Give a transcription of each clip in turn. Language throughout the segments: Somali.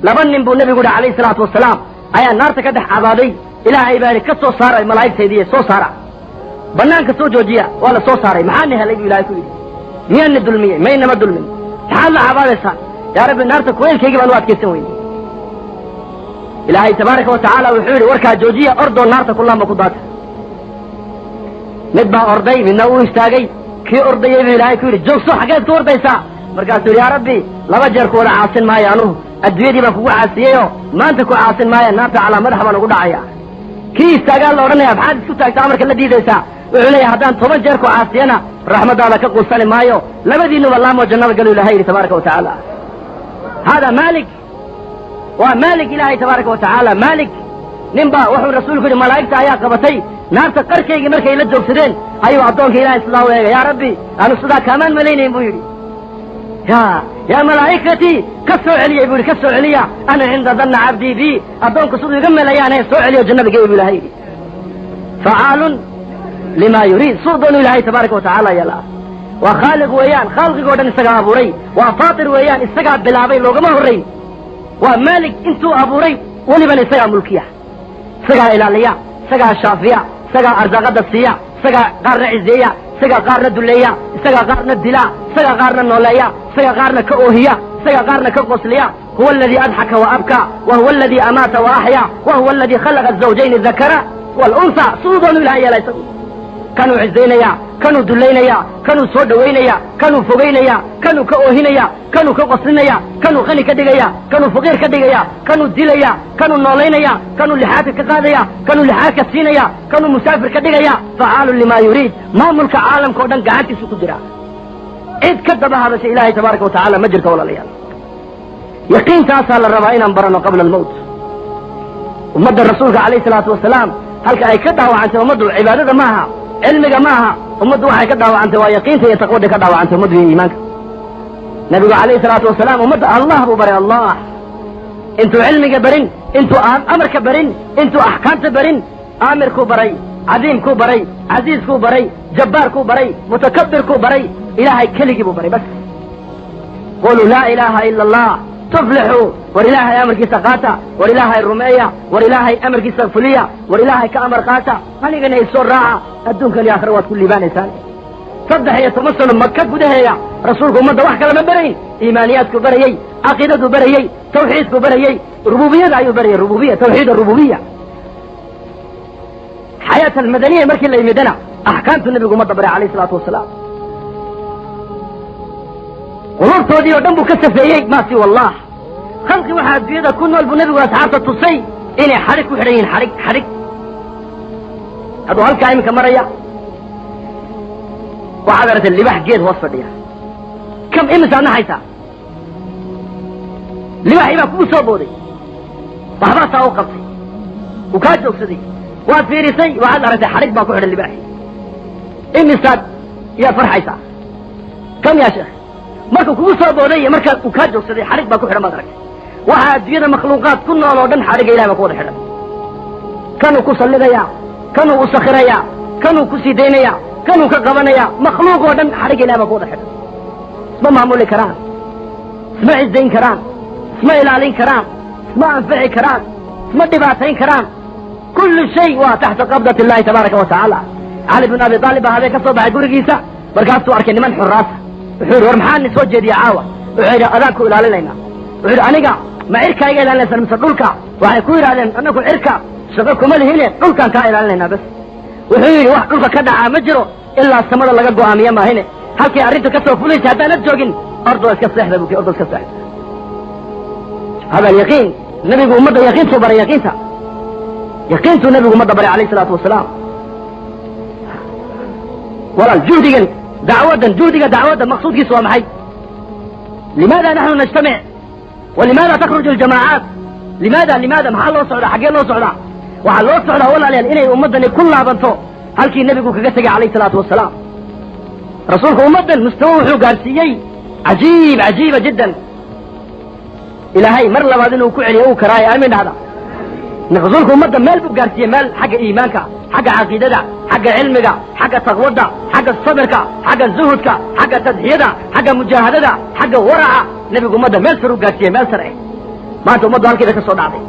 لبن بو النبي عليه الصلاة والسلام أي النار تكدح عبادي إلى عبادي كسو صار الملائكة سيدية سو صار بنان كسو جوجيا ولا سو صار محاني هلقي إلهي كوي مين الدلمية مين ما الدلمية تعالى عبادي صار يا رب النار تكوين كيجب الوقت كيسوين إلهي تبارك وتعالى وحوري وركا جوجيا أرضو النار كلها مقضات ندبا أرضي من نوو استاقي كي أرضي يبه إلهي كوري جوكسو حقات كور بيسا مركاتو يا ربي لما جركو ولا عاصن مايا أنوه الدوية دي بكو عاسييو ما انتكو عاصن مايا نابع على مرحبا نقول عايا كي استاقال لورنا بحاد سوتاك تامرك الذي ديسا وعلي هدان طبان جركو عاسينا رحمة الله كقول سالم مايو لما دينو والله موجنة قالوا إلهي تبارك وتعالى هذا مالك ومالك إلهي تبارك وتعالى مالك نمبا وحو رسولك الملائكة يا قبتي نار تقركي مركي لجوك سدين أيوة عبدونك إلهي صلى الله عليه يا ربي أنا صدا كمان مليني بويري يا ملائكتي كسروا علي يقول كسروا علي أنا عند ظن عبدي بي عبدونك صدق يقمل أيانا يسروا علي وجنة بقيب إلهي فعال لما يريد صدق إلهي تبارك وتعالى يلا وخالق ويان خالق ودن استقى أبو ري وفاطر ويان استقى بلابي لوغ ما هو ري ومالك انتو أبو ري ولبن استقى ملكية استقى إلالية استقى الشافية استقى أرزاق الدسية استقى قارن عزية استقى قارن الدلية استقى قارن الدلاء استقى قارن النولية استقى قارن كأوهية استقى قارن كقصلية هو الذي أضحك وأبكى وهو الذي أمات وأحيا وهو الذي خلق الزوجين الذكر والأنثى صدق إلهي لا يسوي كانوا عزينيا كانوا دلينيا كانوا سودوينيا كانوا فوقينيا كانوا كأوهينيا كانوا كقصلينيا كانوا غني كدقيا كانوا فقير كدقيا كانوا دليا كانوا نولينيا كانوا لحاك كقاديا كانوا لحاك سينيا كانوا مسافر كدقيا فعال لما يريد ما ملك عالم كودن قاعد سكجرا إذ كذب هذا شيء إلهي تبارك وتعالى مجرك ولا ليال يقين تاسال الربعين أنبرنا قبل الموت ومد الرسول عليه الصلاة والسلام هل كأي كده وعنت ومد العبادة معها علمك معها ومد وحي كده وعنت ويقين سيتقود كده وعنت ومد في إيمانك نبي عليه الصلاة والسلام ومد الله ببري الله انتو علمك برين انتو أمرك برين انتو أحكامك برين آمر كو بري عظيم كو بري عزيز كو بري جبار كو بري متكبر كو بري إلهي كلي بو بري بس قولوا لا إله إلا الله تفلحوا ولله أمر كيسقاتا ولله الرمية ولله أمر كيسقفلية ولله كأمر قاتا هل يغني السور راعة الدنك الآخر كل بان إنسان صدح يتمثل مكة بدهية رسولكم مدى وحكا لما بري إيمانياتك بريي عقيدتك بريي توحيدك بريي ربوبية دعيو بريي ربوبية توحيد الربوبية حياة المدنية مركي اللي يمدنا أحكامت النبي مدى بري عليه الصلاة والسلام ورورتو دي ودنبو كسفيي ما سوى الله خلقي واحد بيدا كنو النبي وأصحابه تصي إني حرك وحرين حرك هذا هالكائن كمريا وعبرت اللباح جيد وصفة ديها كم إمسا نحيسا لباح إما كوسو بودي وحباسا وقبسي وكاجو كسدي واد فيريسي وعبرت حرك ما كوحر اللباح إمسا يا فرحيسا كم يا شيخ marka kugu soo boodaya marka uu ka joogsaday xarig baa ku xiran madarka waxa adiyada makhluuqaad ku nool oo dhan xariga Ilaahay ku wada xiran kanu ku salidaya kanu u sakhiraya kanu ku sideynaya kanu ka qabanaya makhluuq oo dhan xariga Ilaahay ku wada xiran ma maamuli karaan ma ciidayn karaan ma ilaalin karaan ma anfici karaan ma dhibaatayn karaan kullu shay waa tahta qabdati Allah tabaaraka wa ta'ala Ali ibn Abi Talib hada ka soo baxay gurigiisa markaasuu arkay niman xuraas وحير ورمحان نسوى جدي عاوة وحير أذاكو إلى لنا وحير أنيقا ما إركا إلى لنا سلمسة دولكا وحيكو إلى لنا أنكو إركا شغلكو مالي دولكا كا إلى لنا بس وحير واحد دولكا كدعا مجرو إلا السمر الله قدوا عميا ما هنا هالكي أريدو كسو فليس حتى نتجوغين أرضو اسكسح ببوكي أرضو اسكسح هذا اليقين النبي يقول مدى يقين صبر يقين سا يقين تو النبي يقول مدى بري عليه الصلاة والسلام ولا الجهد جودك دعوة مقصود كسوة محي لماذا نحن نجتمع ولماذا تخرج الجماعات لماذا محل الله صعدا حقين الله صعدا وحل الله صعدا ولا لأن إنه أمدني كلها بنتو هل كي النبي كقسق عليه الصلاة والسلام رسولك أمدن مستوحي قارسيي عجيبة جدا إلى هاي مر لبادنه كعلي أو كراي آمين هذا نغزولك أمدن مال بقارسيي مال حق إيمانك حق عقيدة حق علمك حق تقوى حق الصبرك حق الزهدك حق تدهيدا حق مجاهدة حق ورع نبي قمدا مال سروق قاسية مال سرعي maanta ummaddu halkeeda ka soo dhacday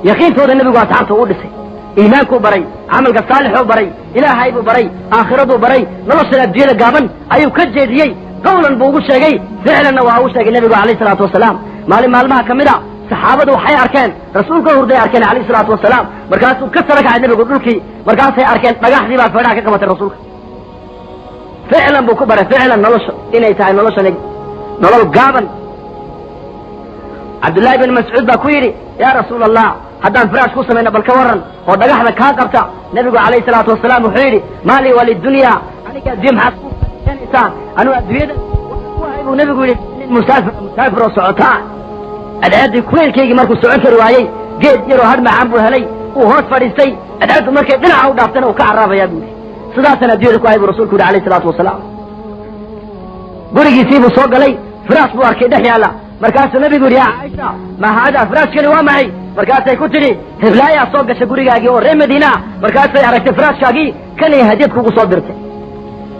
yaqiintooda nebigu asxaabta uu dhisay iimaankuu baray camalka saalixuu baray ilaahay buu baray aakhiraduu baray noloshan adduunyada gaaban ayuu ka jeediyey qawlan buu ugu sheegay ficlanna waa uu sheegay nebigu calayhi salaatu wasalaam maalin maalmaha ka mid a saxaabadu waxay arkeen rasuulka hurday arkeen calayhi salaatu wasalaam markaasuu ka sara kacay nebigu dhulkii markaasay arkeen dhagaxdii baa feedhaha ka qabatay rasuulka ficlan buu ku baray ficlan nolosha inay tahay noloshan nolol gaaban cabdullaahi bin mascuud baa ku yidhi yaa rasuula allah haddaan firaash ku samayno bal ka warran oo dhagaxda kaa qabta nebigu calayhi salaatu wasalaam wuxuu yidhi maalii walidunya aniga adduunya maxaad ku keenaysaa anuu adduunyada wahay buu nebigu yidhi nin musaafir oo socotaa adceeddii kuleylkaygii markuu socon kari waayey geed yaroo hadh macaan buu helay uu hoos fadhiistay adceeddu markay dhinaca u dhaaftana uu ka carraabayaa buu yidhi sidaasaan adduunyada ku ahay buu rasuulku yidhi calayhi salaatu wasalaam gurigiisii buu soo galay firaash buu arkay dhex yaalla markaasuu nebigu yidhi yaa caaisha ma haadaa firaashkani waa maxay markaasay ku tidhi hiblaayaa soo gashay gurigaagii oo reer madiina markaasay aragtay firaashkaagii kanay hadiyad kugu soo dirtay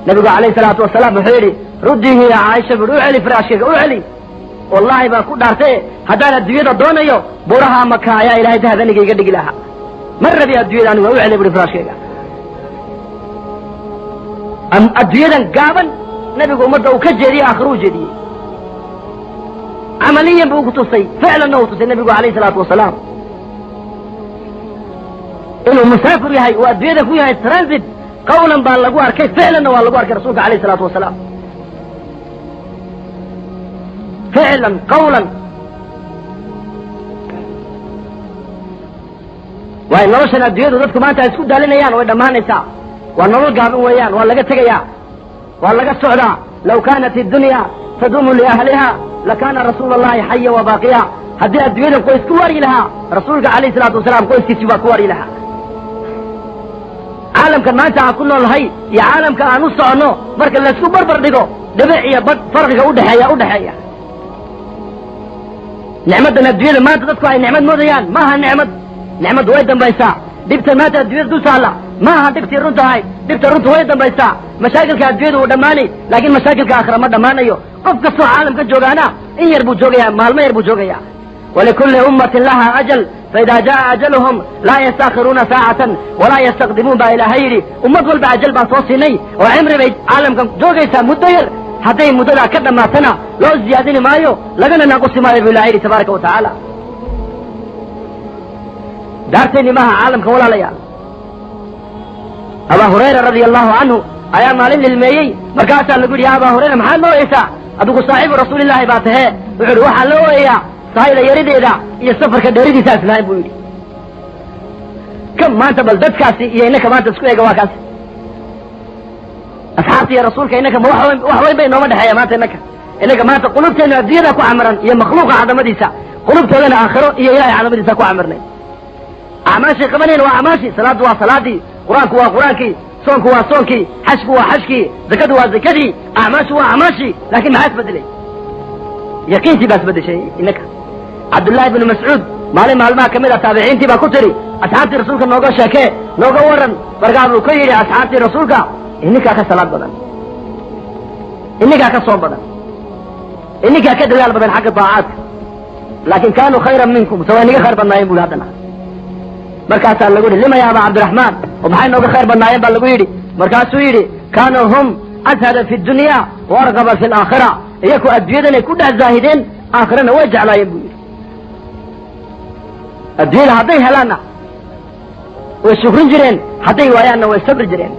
nebigu calayhi salaatu wasalaam wuxuu yidhi ruddihi yaa caaisha buhi u celi firaashkayga u celi wallaahi baan ku dhaartay haddaan adduunyada doonayo buraha maka ayaa ilaahay dahab iga dhigi lahaa ma rabi adduunyada anigu waa u celi buhi firaashkayga adduunyadan gaaban nebigu ummadda uu ka jeediyey aakhiro u jeediyey camaliyan buu ku tusay ficlanna uu tusay nebigu calayhi salaatu wasalaam inuu musaafir yahay oo adduunyada ku yahay transit qawlan baa lagu arkay ficlanna waa lagu arkay rasuulka calayhi salaatu wasalaam ficlan qawlan waayo noloshan adduunyadu dadku maanta ay isku daalinayaan way dhammaanaysaa waa nolol gaaban weeyaan waa laga tegayaa waa laga socdaa law kaanat iddunya taduumu liahliha lakaana rasuula allahi xaya wa baaqiya haddii adduunyadan qoys ku wari lahaa rasuulka calayhi salaatu wasalaam qoyskiisi baa ku wari lahaa caalamkan maanta aan ku noolnahay iyo caalamka aan u soconno marka laysku barbar dhigo dhibic iyo badh farqiga udhexeeya nicmaddan adduunyada maanta dadku ay nicmad moodayaan maaha nicmaddu way dambaysaa dhibtan maanta adduunyada dul taalla maaha dhibtii runta ahayd dhibta runta way dambaysaa mashaakilka adduunyada wuu dhammaanay laakiin mashaakilka aakhira ma dhammaanayo qof kastoo caalamka joogaana in yar buu joogayaa maalmo yar buu joogayaa walikulli ummatin laha ajal faida jaa ajaluhum laa yastaakhiruuna saacatan walaa yastaqdimuun baa ilaahay yidhi ummad walba ajal baan soo siinay oo cimri bay caalamkan joogaysaa muddo yar hadday muddadaa ka dhammaatana loo ziyaadini maayo lagana naaqusi maayo buu ilahay yidhi tabaaraka wa tacaala daartayni maaha caalamka walaalayaa abaa hurayra radia allahu canhu ayaa maalin lilmeeyey markaasaa lagu yidhi ya abaa hurayra maxaad la ooyeysaa adigu saaxiibu rasuulillaahi baa tahee wuxuu yidhi waxaan la ooyayaa sahayda yarideeda iyo safarka dheeridiisa islahayn buu yidhi kam maanta bal dadkaasi iyo innaka maanta isku eega waa kaas asxaabta iyo rasuulka innaka ma wax weyn bay nooma dhexeeya maanta innaka maanta qulubteennu adduunyada ku camiran iyo makhluuqa cadamadiisa qulubtoodana aakhiro iyo ilahay cadamadiisa ku camirnay acmaashay qabanayna waa acmaashii salaaddu waa salaadii qur-aanku waa qur-aankii soonku waa soonkii xajku waa xajkii zakadu waa zakadii acmaashu waa acmaashii laakiin maxaa isbedelay yaqiintii baa isbedeshay innaka cabdullaahi binu mascuud maalin maalmaha ka mid a taabiciintii baa ku tidhi asxaabtii rasuulka nooga sheekee nooga warran markaa buu ka yidhi asxaabtii rasuulka ininkaa ka salaad badan ininkaa ka soon badan ininkaa ka dadaal badan xagga daacaadka laakin kaanuu khayran minkum se waa inaga khayr badnaayeen bu yidhi haddana markaasaa lagu yidhi lima ya aba cabdiraxmaan oo maxay nooga khayr badnaayeen baa lagu yidhi markaasuu yidhi kaanuu hum ashada fi dunya waargaba fi alaakhira iyaku adduunyadanay ku dhex zaahideen aakhirana way jeclaayeen buu yidhi adduunyada hadday helaanna way shukrin jireen hadday waayaanna way sabri jireen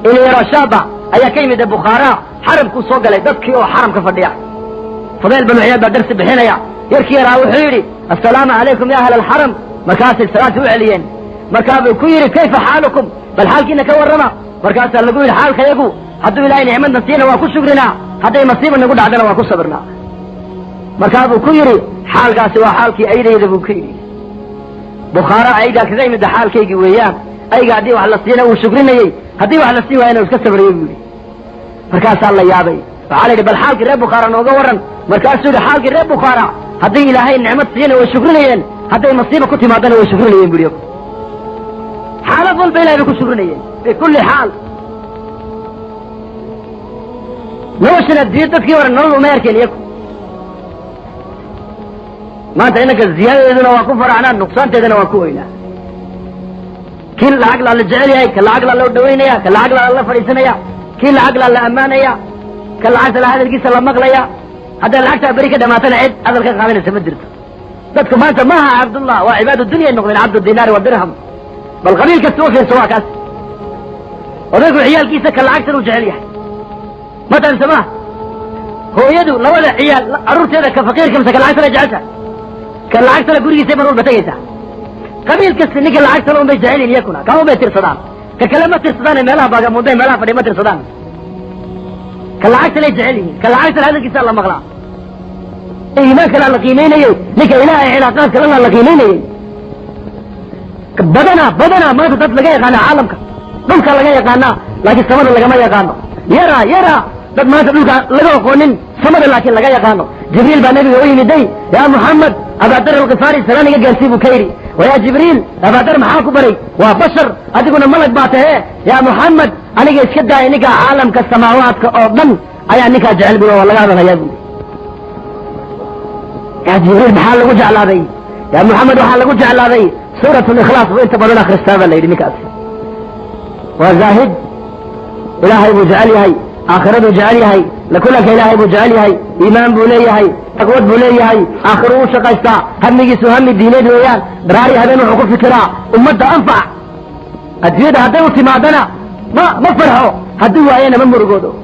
ina yaroo shaaba ayaa ka yimid bukhaara xaramkuu soo galay dadkii oo xaramka fadhiya fudayl banu ciyaad baa darsi bixinaya yarkii yaraa wuxuu yidhi assalaamu calaykum ya ahla alxaram markaasay salaantii u celiyeen markaa buu ku yidhi kayfa xaalukum bal xaalkiina ka warrama markaasaa lagu yidhi xaalkayagu hadduu ilaahay nicmadna siina waa ku shukrinaa hadday masiiba nagu dhacdana waa ku sabirnaa markaa buu ku yidhi xaalkaasi waa xaalkii aydayda buu ka yidhi bukhaara aygaa kaga yimidda xaalkaygii weeyaan ayga haddii wax la siina uu shukrinayey haddii wax la siin waayana uu iska sabriyey buu yidhi markaasaa la yaabay waxaa la yidhi bal xaalkii reer bukhaara nooga warran markaasuu yidhi xaalkii reer bukhaara hadday ilaahay nicmad siina way shukrinayeen hadday masiiba ku timaadana way shukrinayeen buu yidhi xaalad walba ilahay bay ku shukrinayeen fi kulli xaal noloshan adduunya dadkii hore nolol uma arkeen iyagu ما أنت إنك الزيادة إذن وكفر عنا النقصان تذن وكوينا كل العقل اللي جعلها كل العقل اللي ودوينيا كل العقل اللي فريسنيا كل العقل اللي أمانيا كل العقل هذا القصة اللي مغليا هذا العقل بريكة ما تنعد هذا الخير قامين السمدرت dadku maanta maaha cabdullah waa cibaadu dunya noqdeen cabdu dinaar wa dirham bal qabiilka toofin soo kaas odaygu ciyaalkiisa ka lacagtan u jecel yahay madan sama hooyadu labada ciyaal arurteeda ka faqiirka mise ka lacagtan jecelta ka lacagtan gurigiisa mar walba tagaysa qabiilka ninka lacagtan oo bay jecelin yakuna ka oo bay tirsadaan ka kalama tirsadaan meelaha baaga muday meelaha fadhi ma tirsadaan ka lacagtan ay jecelin ka lacagtan hadalkiisa la maqlaa إيمانك لا لقيميني لك إلهي علاقاتك لا لقيميني بدنا ما تطلق يقانا عالمك دمك لقى يقانا لكن سمد لقى ما يقانا يرى دد ما تطلق لقى قونين سمد لكن لقى يقانا جبريل بنبي وين دي يا محمد أبا در القفاري سلاني قال بكيري ويا جبريل أبا در محاكو بري وبشر أدقنا ملك باته يا محمد أنا يشكد إنك عالمك السماوات كأردن أي أنك جعل بنا والله هذا يقول يا جبريل بحال لقو جعل هذي يا محمد بحال لقو جعل هذي سورة الإخلاص وإنت بلونا آخر السابة اللي مكاسي وزاهد إلهي بجعلي هاي آخرته جعلي هاي لكلك إلهي بجعلي هاي إيمان بولي هاي تقوى بولي هاي آخره شقيستا همي سهم الدينين ويان براري هذين وحقوق فكرة أمد أنفع أدوية هذين وسمادنا ما فرحوا هدوه أينا من مرقوده